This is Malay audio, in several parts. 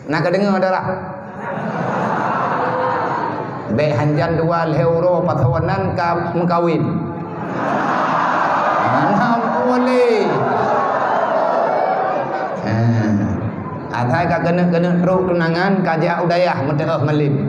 Nak kedengar adalah Bek hanjan dua euro patawanan ka mengkawin. Mana boleh. Atai ka kena teruk tunangan kajak udayah menteh melim.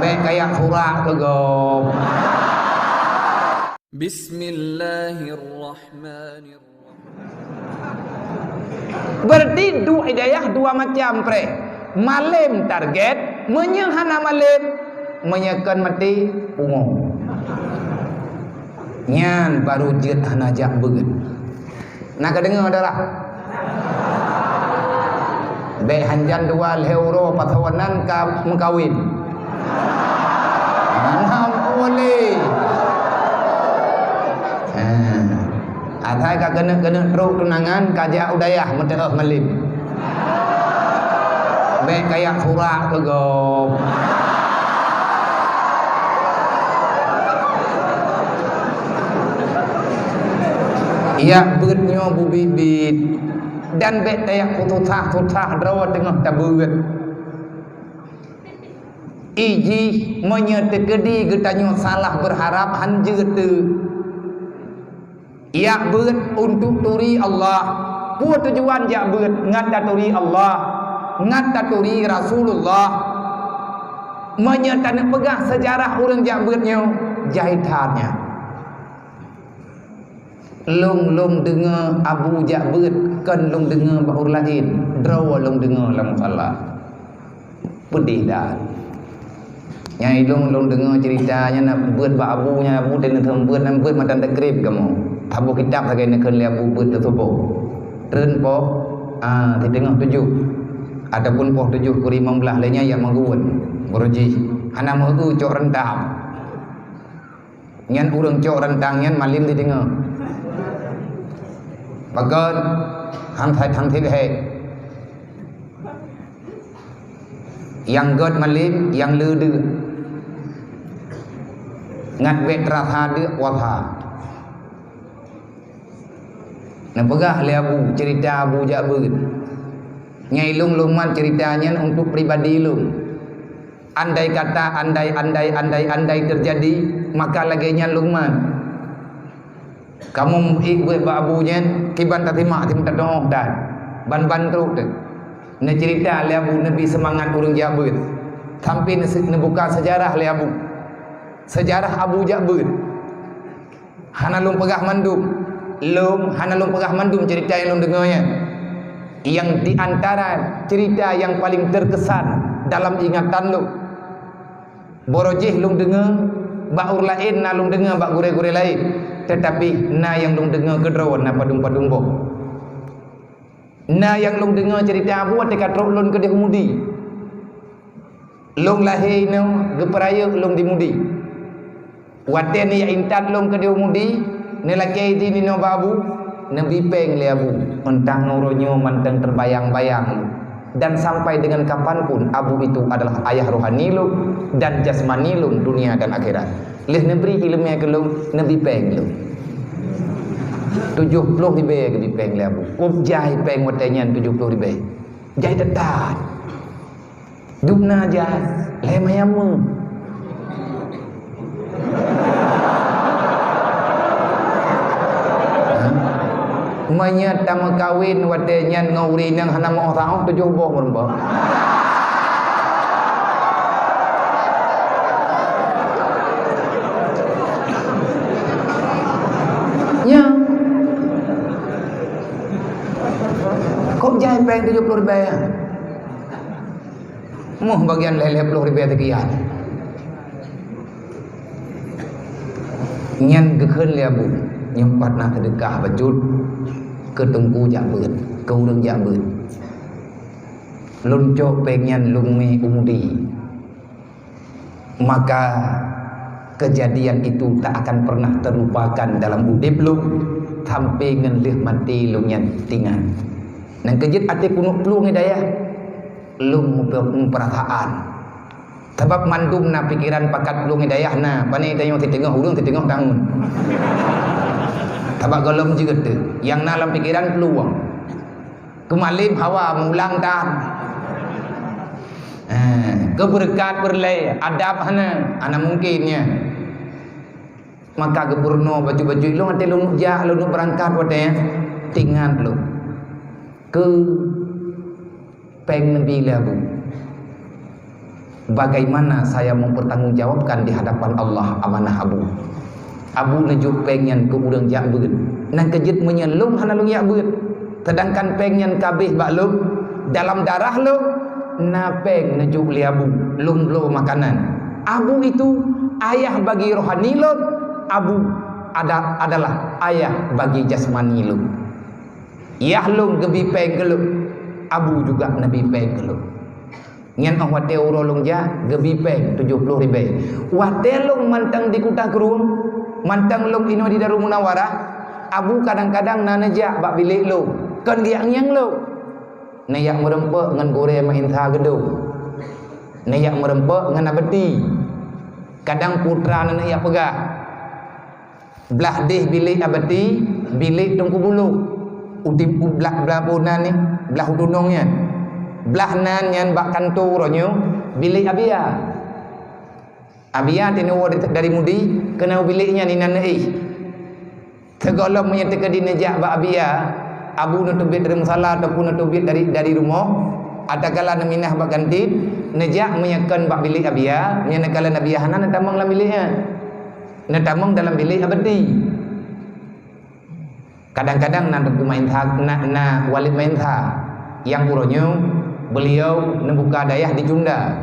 Bek kayak surak ke go. Bismillahirrahmanirrahim. Berarti dua hidayah dua macam pre. Malim target, menyehana malim, menyekan mati umum. Nyan baru jet hanajak beget. Nak dengar adalah Bek hanjan dua euro patawanan ka mengkawin. Mana boleh. Atai ka kena teruk tunangan kajak udayah menteh melim. Bek kayak surak ke go. Ia begetnya bu bibit dan bek tayak tutah drawat tengah tabuget. Iji menyetekedi getanyo salah berharap hanjeut. Ia beget untuk turi Allah. Pu tujuan jak beget ngat turi Allah. Ngataturi Rasulullah menyatakan pegah sejarah orang jabutnya jahitannya long dengar Abu Jabut kan long dengar baur lain draw long dengar lam salah pedih dah nyai long dengar ceritanya nak buat ba abunya abu dan buat nan buat macam takrib kamu abu kitab sagai nak le abu buat tersebut tren po di tengah tujuh. Adapun poh 7 ke 15 lainnya yang mengguun beruji hana mahu cok rentang nyan urang cok rentang nyan malim di dengar bagan hang thit he yang god malim yang leu ngat bet ratha de watha na pegah le abu cerita Abu Jabut. Nyai lung-lungan ceritanya untuk pribadi lung. Andai kata andai terjadi maka laginya lungman. Kamu ikut abunya kiban tatima tim tadong dan ban teruk tu. Ne cerita le abu Nabi semangat urang Jabut. Sampai ne buka sejarah le abu. Sejarah Abu Jabut. Hana lung pegah mandum. Hana lung pegah mandum cerita yang lung dengarnya. Yang diantara cerita yang paling terkesan dalam ingatan lu borojih lung dengar baur lain na lung dengar bak gure-gure lain tetapi na yang lung dengar kedrawan na padung-padung boh na yang lung dengar cerita abu atika trolon ke dihumudi lung lahir no geperaya lung dimudi waten ya intat lung ke dihumudi nelaki di no babu Nabi peng le abu entang nuronyo manteng terbayang-bayang dan sampai dengan kapanpun abu itu adalah ayah rohani lu dan jasmani lu dunia dan akhirat. Leh nebri ilmu ke lu Nabi peng lu 70 ribu ke peng le abu. Jai peng watenya 70 ribu. Jai tetat. Dubna jai le mayamu. Menyata kawin wadenya ngauri nang hana mau tahu 7 boh merba. Ya. Kok jai peng 70 ribu ya? Muh bagian lele 10 ribu sekian. Nyan gekeun le abu. Nyempat nak sedekah bajut ke tengku Jabut ke urang Jabut loncok pengen lungmi umudi maka kejadian itu tak akan pernah terlupakan dalam udip lu sampai ngendih mati lu nyantingan nang kejit ati kunuk lu hidayah lu perasaan sebab mandum na pikiran pakat lu hidayah na pani tayong titengah urang titengah tangun tabak golom juga tu yang dalam pikiran peluang Kemalim hawa mengulang dan keberkat berlay adab hana ana mungkinnya maka geburno baju-baju lu ate lu ja lu berangkat wate tinggal lu ke peng nabi labu. Bagaimana saya mempertanggungjawabkan di hadapan Allah amanah Abu nejuk pengen ke udang jakbeut nang kejut menyelum hana lu jakbeut sedangkan pengen kabeh bak lu dalam darah lu na peng nejuk li Abu lum lo makanan. Abu itu ayah bagi rohani lu, Abu adalah ayah bagi jasmani lu. Yah lu gebi peng ke lu, Abu juga nabi peng ke lu. Ngan ah wate urolong ja gebi peng 70.000. Wate long mantang di Kutah Gerung, mantang long ino di Darul Munawarah. Abu kadang-kadang nana ja bak bilik lo, kan giang lo. Nayak merempek ngan gore maintha gedung. Nayak merempek ngan abeti. Kadang putra nana yak pegah. Belah deh bilik abeti, bilik tungku bulu. Udim belah punan ni, belah udunongnya. Belah nan yang bak kantu ronyo bilik abia tinu dari mudi kena biliknya ni nan segala punya teka di nejak bak abia Abu nutubit dari musala ataupun nutubit dari rumah ada kala naminah bak kantin nejak menyakan bak bilik abia menyanakala nabi hanan natamang dalam biliknya natamang dalam bilik abadi. Kadang-kadang nak main na walid main yang uronyo beliau membuka dayah di Junda.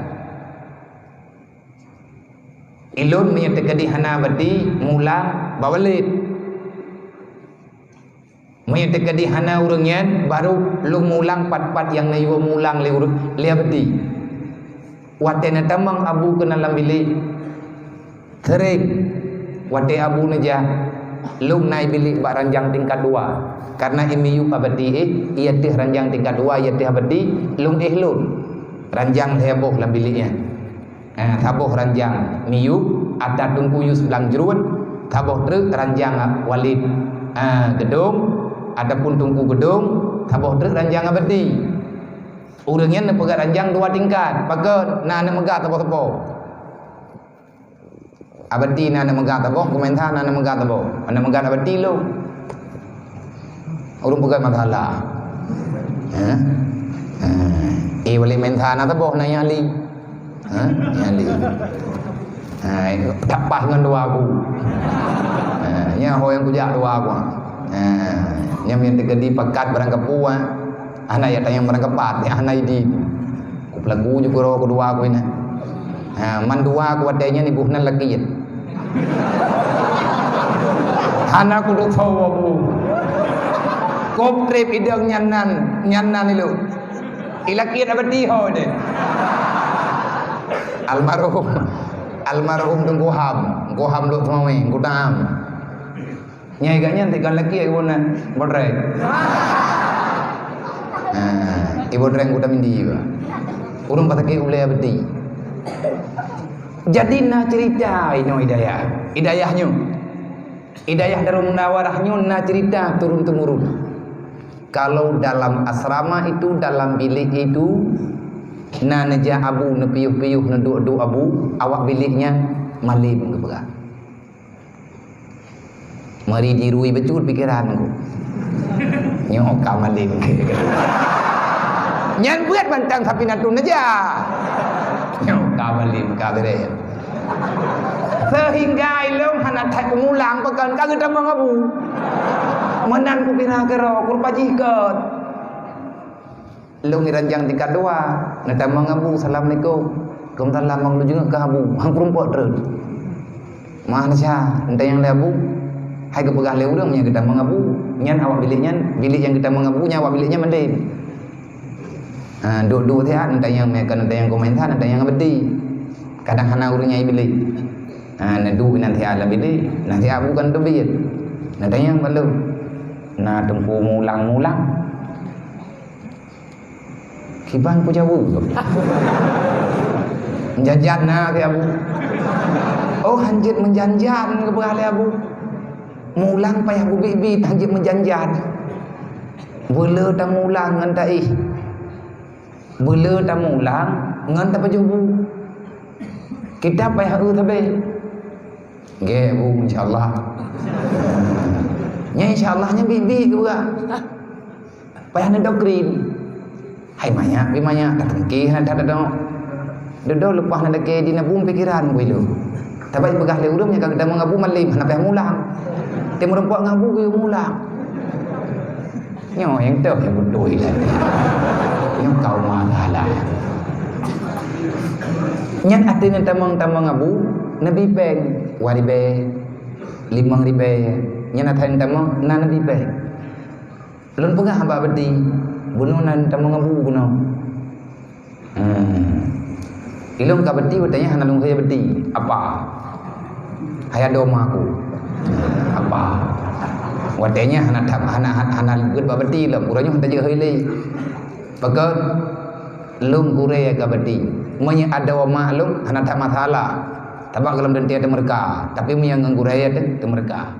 Ilun menyatakan di hana bati mula bawalid. Menyatakan di hana urangnya baru lu mulang pat-pat yang nayu mulang le bati. Watena tamang Abu kenalam bilik. Sering wate Abu naja lu naik bilik bak ranjang tingkat 2. Karena imiyu abadi ia teh ranjang tingkat 2 ia teh abadi lung lun ranjang heboh dalam biliknya. Taboh ranjang miyu ada tungkuyus belang jerut taboh truk ranjang walid gedung adapun tungku gedung taboh truk ranjang abadi. Urangnya ne pegat ranjang 2 tingkat pakai na megah taboh abadi na megah taboh komentar na megah taboh ana megah abadi lo. Urung pegat masalah. Boleh main tanah tu boh nanya ali. Nyali. Tak pas dengan dua aku. Nya ho yang kujak dua aku. Nya yang tegedi pekat barang kepu ana ya tayang barang kepat ya ana idi. Ku pelagu juga ro kedua aku ini. Man dua aku adanya ni buhnan lagi. Ana ku duk tahu aku. Kop trip idang nyanan itu ilakir abadi ho de almarhum tunggu ham lu semua ngudam nyai gaknya tekan laki ibu na bodre ibu bodre ngudam indi juga urung patake ule abadi. Jadi na cerita ino hidayahnya Darul Munawarahnya na cerita turun temurun. Kalau dalam asrama itu, dalam bilik itu, na neja Abu nepiyuh-piyuh neduk-duk Abu, awak biliknya malim ke berat. Mari dirui betul pikiranku. Nyok ka malim. Nyan buat bantang sapi natun neja. Nyok ka malim ka bere. Sehingga ilmu hana tak mengulang pekan kagak tambah Abu. Menan ku pina kero kurpaji ket. Lu ngiranjang tingkat 2, na tamang Abu assalamualaikum. Kumtalam mang lu juga ke Abu, hang perumpok terus. Mana sya, entah yang le Abu. Hai ke pegah le urang nya kita mang Abu. Nyan awak biliknya, bilik yang kita mang Abu nya awak biliknya mendem. Dua-dua teh entah yang mekan entah yang komentar entah yang abadi. Kadang hana urang nyai bilik. Nadu nanti ala bilik, nanti Abu kan tu bilik. Nanti yang malu. Nah tempu mulang-mulang kibang ku jauh menjanjan na ke Abu. Oh hanjit menjanjan ke berale Abu mulang payah ku bibi hanjit menjanjan Bela tamulang ngan tai. Bela tamulang ngan ta pajubu. Kita payah tabe. Ge bu insyaallah. Nya insyaallah nya bibi juga. Payah na dokrim. Hai maya, bi maya tak tengki ha dak dak. Dodo lepas na deke di nabung pikiran gue lu. Tapi begah le urumnya kagak mengabu malim na payah mulang. Temu rempok ngabu gue mulang. Nyo yang teu yang berdoi lah. Yang kau malah. Nyat atina tamang abu nabi peng waribe 5 ribe nyana than tamang na nabi peng lun pegah hamba bedi bununan tamang abu buno ilung ka bedi bertanya hana lung saya bedi apa haya doma aku apa wadanya hana good ba bedi lah uranya hanta je heuli pakat lung kure ka bedi Manya ada wa maklum hana tak masalah. Tabak dalam dan tiada mereka. Tapi yang nganggur ayat itu mereka.